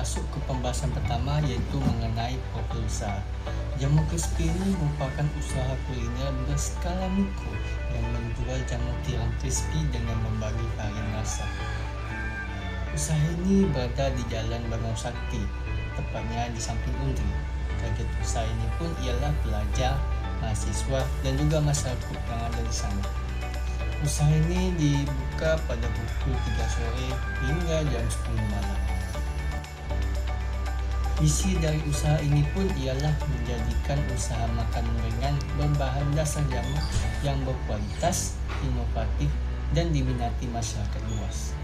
masuk ke pembahasan pertama, yaitu mengenai profil usaha. Jamur crispy ini merupakan usaha kuliner berskala mikro yang menjual jamur tiram crispy dengan membagi varian rasa. Usaha ini berada di Jalan Bangun Sakti, tepatnya di samping Undri. Target usaha ini pun ialah pelajar, mahasiswa, dan juga masyarakat yang ada di sana. Usaha ini dibuka pada pukul 3 sore hingga jam 10 malam. Visi dari usaha ini pun ialah menjadikan usaha makanan ringan berbahan dasar jamur yang berkualitas, inovatif, dan diminati masyarakat luas.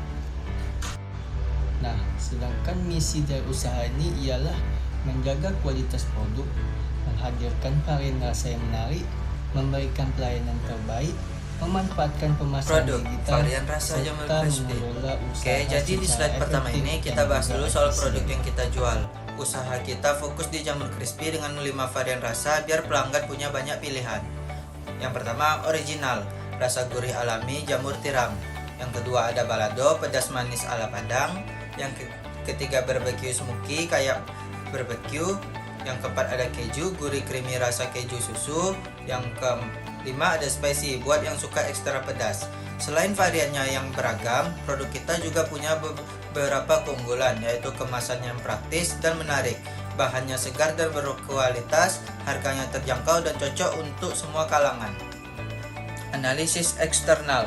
Nah, sedangkan misi dari usaha ini ialah menjaga kualitas produk, menghadirkan varian rasa yang menarik, memberikan pelayanan terbaik, memanfaatkan pemasaran Produk digital, varian rasa jamur serta crispy. mengelola usaha Oke, jadi di slide secara pertama efektif ini dan kita bahas juga dulu soal efisien. produk yang kita jual. Usaha kita fokus di jamur crispy dengan 5 varian rasa biar pelanggan punya banyak pilihan. Yang pertama, original, rasa gurih alami jamur tiram. Yang kedua ada balado, pedas manis ala Padang. Yang ketiga barbecue smoky kayak barbecue. Yang keempat ada keju, gurih creamy rasa keju susu. Yang kelima ada spicy, buat yang suka ekstra pedas. Selain variannya yang beragam, produk kita juga punya beberapa keunggulan, yaitu kemasan yang praktis dan menarik, bahannya segar dan berkualitas, harganya terjangkau dan cocok untuk semua kalangan. Analisis eksternal,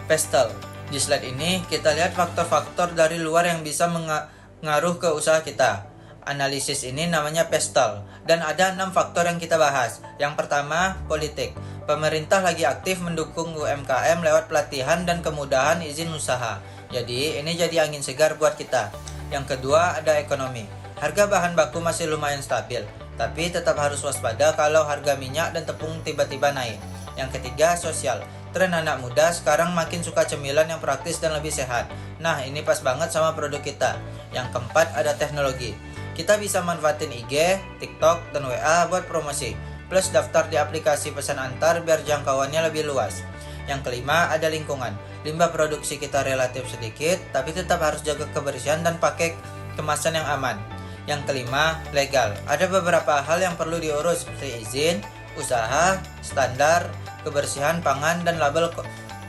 pestel. Di slide ini kita lihat faktor-faktor dari luar yang bisa mengaruh ke usaha kita. Analisis ini namanya pestel dan ada 6 faktor yang kita bahas. Yang pertama, politik. Pemerintah lagi aktif mendukung UMKM lewat pelatihan dan kemudahan izin usaha. Jadi ini jadi angin segar buat kita. Yang kedua ada ekonomi. Harga bahan baku masih lumayan stabil, tapi tetap harus waspada kalau harga minyak dan tepung tiba-tiba naik. Yang ketiga sosial. Tren anak muda sekarang makin suka cemilan yang praktis dan lebih sehat. Nah, ini pas banget sama produk kita. Yang keempat ada teknologi. Kita bisa manfaatin IG, TikTok, dan WA buat promosi, plus daftar di aplikasi pesan antar biar jangkauannya lebih luas. Yang kelima ada lingkungan. Limbah produksi kita relatif sedikit, tapi tetap harus jaga kebersihan dan pakai kemasan yang aman. Yang kelima legal. Ada beberapa hal yang perlu diurus seperti izin, usaha, standar, kebersihan pangan, dan label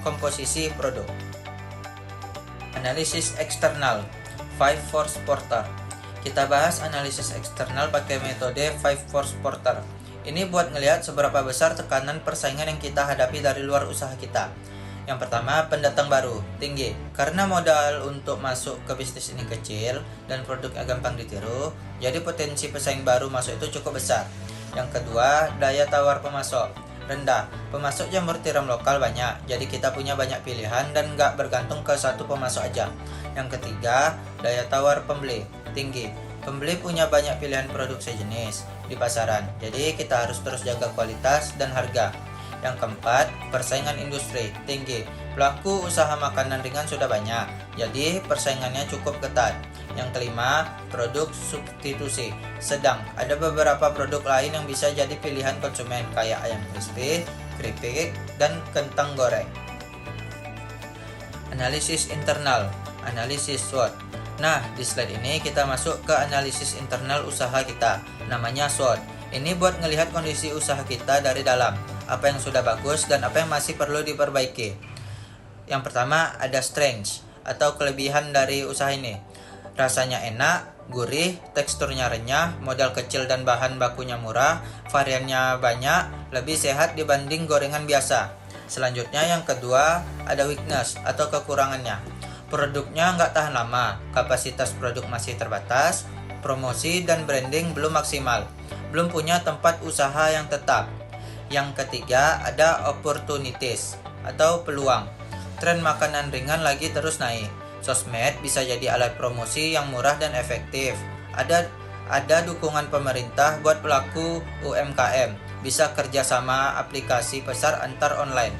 komposisi produk. Analisis eksternal, 5 Force Porter. Kita bahas analisis eksternal pakai metode 5 Force Porter. Ini buat ngelihat seberapa besar tekanan persaingan yang kita hadapi dari luar usaha kita. Yang pertama, pendatang baru, tinggi. Karena modal untuk masuk ke bisnis ini kecil dan produknya gampang ditiru, jadi potensi pesaing baru masuk itu cukup besar. Yang kedua, daya tawar pemasok, rendah. Pemasok jamur tiram lokal banyak, jadi kita punya banyak pilihan dan nggak bergantung ke satu pemasok aja. Yang ketiga, daya tawar pembeli, tinggi. Pembeli punya banyak pilihan produk sejenis di pasaran, jadi kita harus terus jaga kualitas dan harga. Yang keempat, persaingan industri, tinggi. Pelaku usaha makanan ringan sudah banyak, jadi persaingannya cukup ketat. Yang kelima, produk substitusi, sedang. Ada beberapa produk lain yang bisa jadi pilihan konsumen kayak ayam crispy, keripik, dan kentang goreng. Analisis internal, analisis SWOT. Nah, di slide ini kita masuk ke analisis internal usaha kita, namanya SWOT. Ini buat ngelihat kondisi usaha kita dari dalam, apa yang sudah bagus dan apa yang masih perlu diperbaiki. Yang pertama ada strengths atau kelebihan dari usaha ini. Rasanya enak, gurih, teksturnya renyah, modal kecil dan bahan bakunya murah, variannya banyak, lebih sehat dibanding gorengan biasa. Selanjutnya yang kedua ada weakness atau kekurangannya. Produknya nggak tahan lama, kapasitas produk masih terbatas, promosi dan branding belum maksimal, belum punya tempat usaha yang tetap. Yang ketiga ada opportunities atau peluang. Tren makanan ringan lagi terus naik. Sosmed bisa jadi alat promosi yang murah dan efektif. Ada dukungan pemerintah buat pelaku UMKM. Bisa kerjasama aplikasi pasar antar online.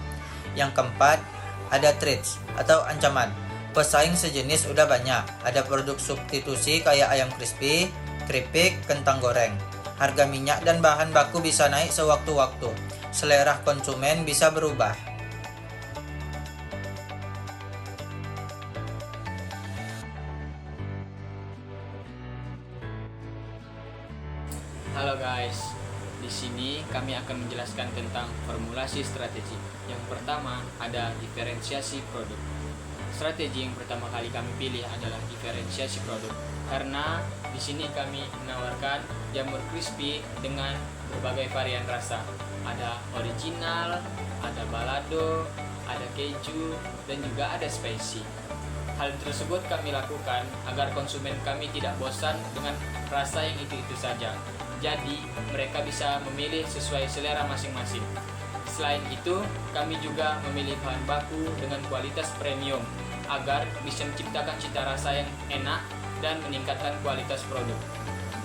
Yang keempat ada threats atau ancaman. Pesaing sejenis udah banyak. Ada produk substitusi kayak ayam crispy, keripik, kentang goreng. Harga minyak dan bahan baku bisa naik sewaktu-waktu. Selera konsumen bisa berubah. Halo guys, di sini kami akan menjelaskan tentang formulasi strategi. Yang pertama ada diferensiasi produk. Strategi yang pertama kali kami pilih adalah diferensiasi produk karena di sini kami menawarkan jamur crispy dengan berbagai varian rasa. Ada original, ada balado, ada keju, dan juga ada spicy. Hal tersebut kami lakukan agar konsumen kami tidak bosan dengan rasa yang itu-itu saja. Jadi, mereka bisa memilih sesuai selera masing-masing. Selain itu, kami juga memilih bahan baku dengan kualitas premium agar bisa menciptakan cita rasa yang enak dan meningkatkan kualitas produk.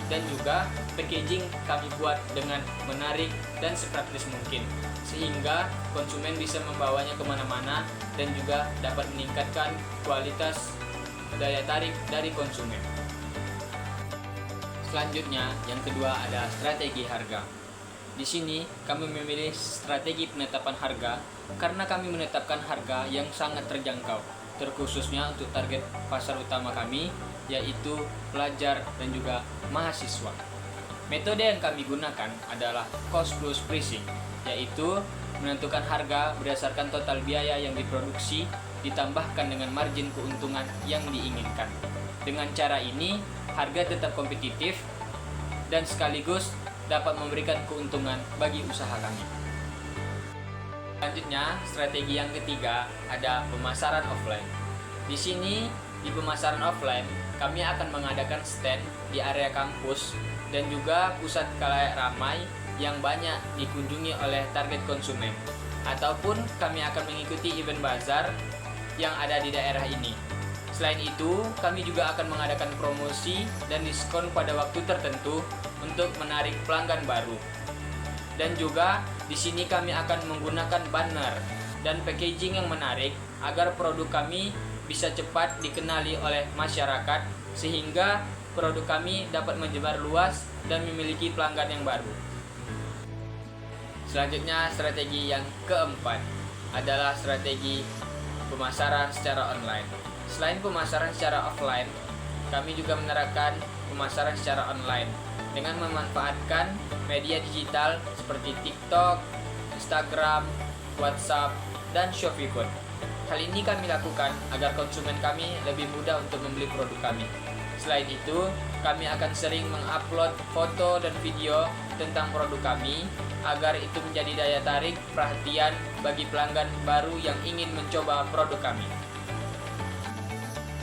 Dan juga packaging kami buat dengan menarik dan sepraktis mungkin, sehingga konsumen bisa membawanya kemana-mana dan juga dapat meningkatkan kualitas daya tarik dari konsumen. Selanjutnya, yang kedua ada strategi harga. Di sini kami memilih strategi penetapan harga karena kami menetapkan harga yang sangat terjangkau, terkhususnya untuk target pasar utama kami, yaitu pelajar dan juga mahasiswa. Metode yang kami gunakan adalah cost plus pricing, yaitu menentukan harga berdasarkan total biaya yang diproduksi ditambahkan dengan margin keuntungan yang diinginkan. Dengan cara ini, harga tetap kompetitif dan sekaligus dapat memberikan keuntungan bagi usaha kami. Selanjutnya, strategi yang ketiga ada pemasaran offline. Di sini, di pemasaran offline, kami akan mengadakan stand di area kampus dan juga pusat khalayak ramai yang banyak dikunjungi oleh target konsumen. Ataupun kami akan mengikuti event bazar yang ada di daerah ini. Selain itu, kami juga akan mengadakan promosi dan diskon pada waktu tertentu untuk menarik pelanggan baru. Dan juga di sini kami akan menggunakan banner dan packaging yang menarik agar produk kami bisa cepat dikenali oleh masyarakat sehingga produk kami dapat menyebar luas dan memiliki pelanggan yang baru. Selanjutnya, strategi yang keempat adalah strategi pemasaran secara online. Selain pemasaran secara offline, kami juga menerapkan pemasaran secara online dengan memanfaatkan media digital seperti TikTok, Instagram, WhatsApp, dan Shopee Food. Hal ini kami lakukan agar konsumen kami lebih mudah untuk membeli produk kami. Selain itu, kami akan sering mengupload foto dan video tentang produk kami agar itu menjadi daya tarik perhatian bagi pelanggan baru yang ingin mencoba produk kami.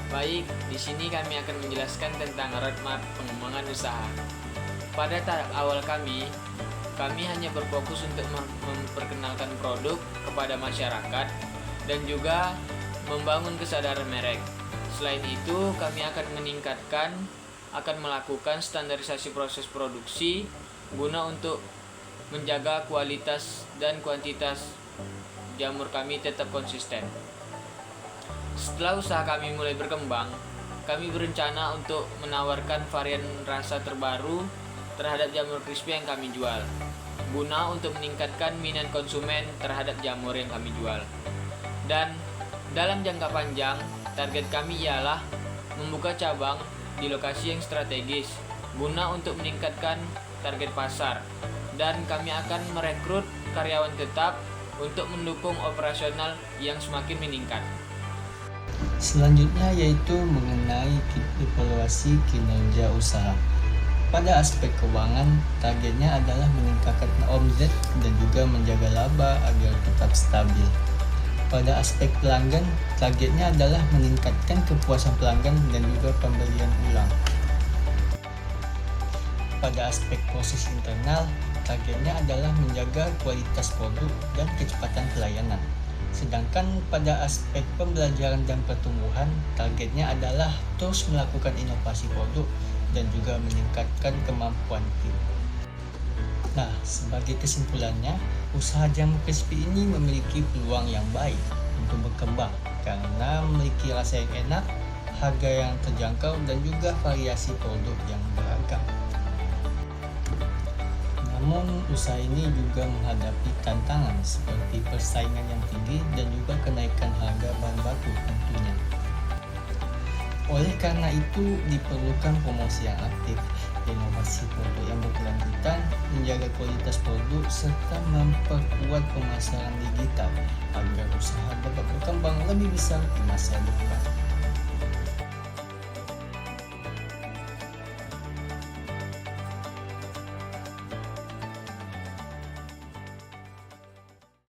Baik, di sini kami akan menjelaskan tentang roadmap pengembangan usaha. Pada tahap awal kami hanya berfokus untuk memperkenalkan produk kepada masyarakat dan juga membangun kesadaran merek. Selain itu, kami akan melakukan standarisasi proses produksi guna untuk menjaga kualitas dan kuantitas jamur kami tetap konsisten. Setelah usaha kami mulai berkembang, kami berencana untuk menawarkan varian rasa terbaru terhadap jamur crispy yang kami jual, guna untuk meningkatkan minat konsumen terhadap jamur yang kami jual. Dan dalam jangka panjang, target kami ialah membuka cabang di lokasi yang strategis, guna untuk meningkatkan target pasar. Dan kami akan merekrut karyawan tetap untuk mendukung operasional yang semakin meningkat. Selanjutnya yaitu mengenai evaluasi kinerja usaha. Pada aspek keuangan, targetnya adalah meningkatkan omset dan juga menjaga laba agar tetap stabil. Pada aspek pelanggan, targetnya adalah meningkatkan kepuasan pelanggan dan juga pembelian ulang. Pada aspek proses internal, targetnya adalah menjaga kualitas produk dan kecepatan pelayanan. Sedangkan pada aspek pembelajaran dan pertumbuhan, targetnya adalah terus melakukan inovasi produk dan juga meningkatkan kemampuan tim. Nah, sebagai kesimpulannya, usaha jamur crispy ini memiliki peluang yang baik untuk berkembang karena memiliki rasa yang enak, harga yang terjangkau, dan juga variasi produk yang beragam. Namun, usaha ini juga menghadapi tantangan seperti persaingan yang tinggi dan juga kenaikan harga bahan baku tentunya. Oleh karena itu, diperlukan promosi yang aktif inovasi produk yang berkelanjutan, menjaga kualitas produk, serta memperkuat pemasaran digital agar usaha dapat berkembang lebih besar di masa depan.